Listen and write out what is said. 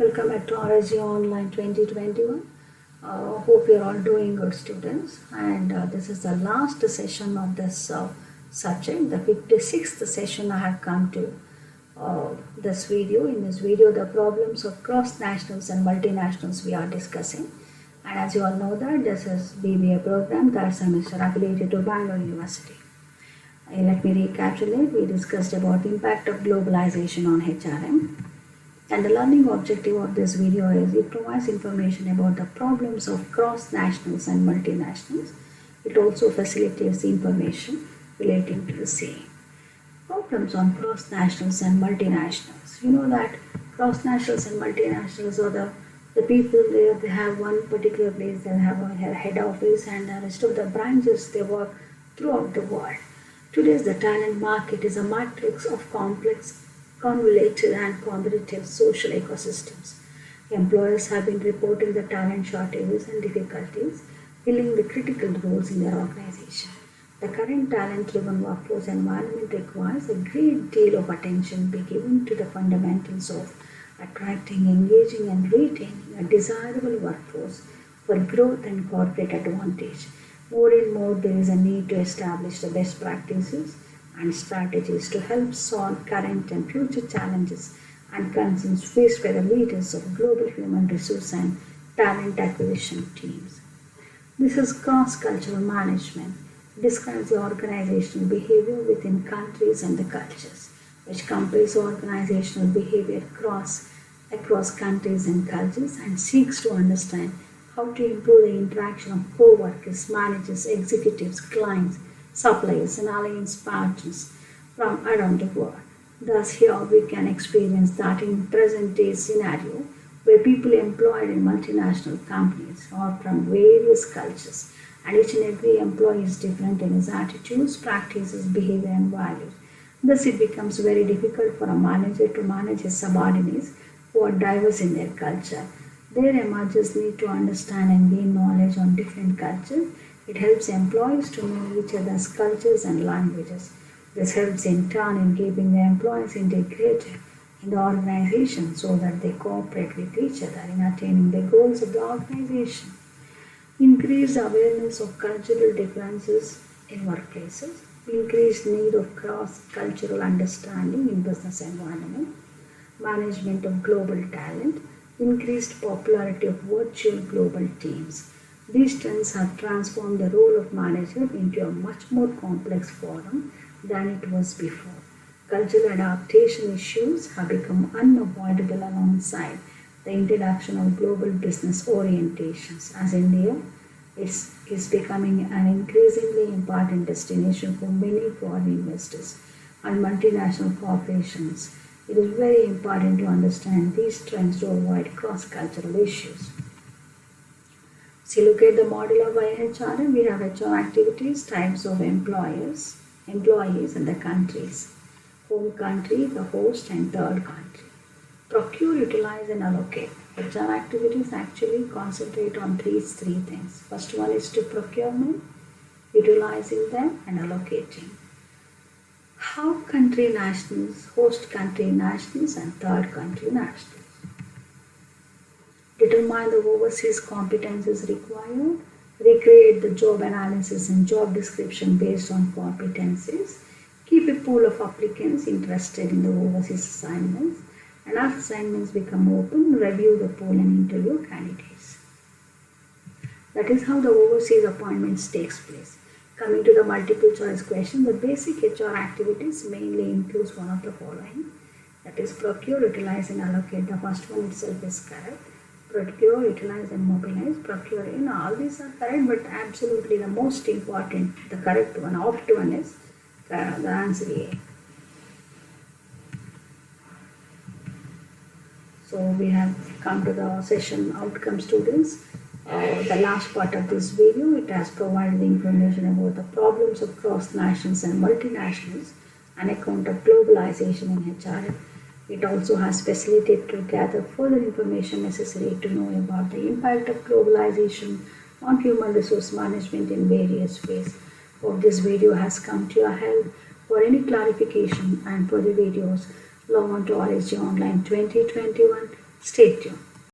Welcome back to RSG Online 2021. Hope you're all doing good, students. And this is the last session of this subject, the 56th session I have come to this video. In this video, the problems of cross-nationals and multinationals we are discussing. And as you all know that this is BBA program, third semester affiliated to Bangalore University. Let me recapitulate. We discussed about the impact of globalization on HRM. And the learning objective of this video is it provides information about the problems of cross-nationals and multinationals. It also facilitates the information relating to the same. Problems on cross-nationals and multinationals. You know that cross-nationals and multinationals are the people there, they have one particular place, they have a head office, and the rest of the branches, they work throughout the world. Today's the talent market is a matrix of complex, convoluted and competitive social ecosystems. Employers have been reporting the talent shortages and difficulties filling the critical roles in their organization. The current talent-driven workforce environment requires a great deal of attention be given to the fundamentals of attracting, engaging and retaining a desirable workforce for growth and corporate advantage. More and more there is a need to establish the best practices and strategies to help solve current and future challenges and concerns faced by the leaders of global human resource and talent acquisition teams. This is cross-cultural management. It describes the organizational behavior within countries and the cultures, which compares organizational behavior across countries and cultures and seeks to understand how to improve the interaction of co-workers, managers, executives, clients, suppliers and alliance partners from around the world. Thus here we can experience that in present day scenario where people employed in multinational companies are from various cultures and each and every employee is different in his attitudes, practices, behavior and values. Thus it becomes very difficult for a manager to manage his subordinates who are diverse in their culture. Their managers need to understand and gain knowledge on different cultures. It helps employees to know each other's cultures and languages. This helps in turn in keeping the employees integrated in the organization so that they cooperate with each other in attaining the goals of the organization. Increased awareness of cultural differences in workplaces. Increased need of cross-cultural understanding in business environment. Management of global talent. Increased popularity of virtual global teams. These trends have transformed the role of manager into a much more complex forum than it was before. Cultural adaptation issues have become unavoidable alongside the introduction of global business orientations, as India is becoming an increasingly important destination for many foreign investors and multinational corporations. It is very important to understand these trends to avoid cross-cultural issues. So look at the model of HRM. We have HR activities, types of employees and the countries. Home country, the host and third country. Procure, utilize and allocate. HR activities actually concentrate on these three things. First one is to procurement, utilizing them and allocating. How country nationals, host country nationals and third country nationals. Determine the overseas competencies required. Recreate the job analysis and job description based on competencies. Keep a pool of applicants interested in the overseas assignments. And as assignments become open, review the pool and interview candidates. That is how the overseas appointments takes place. Coming to the multiple choice question, the basic HR activities mainly includes one of the following. That is procure, utilize and allocate. The first one itself is correct. Procure, utilize and mobilize. Procure, all these are correct, but absolutely the most important, the correct one, opt one is the answer A. So we have come to the session outcome, students. The last part of this video, it has provided information about the problems of cross-nationals and multinationals on account of globalization in HRM. It also has facilitated to gather further information necessary to know about the impact of globalization on human resource management in various ways. Hope this video has come to your help. For any clarification and further videos, log on to RSG Online 2021 Stay tuned.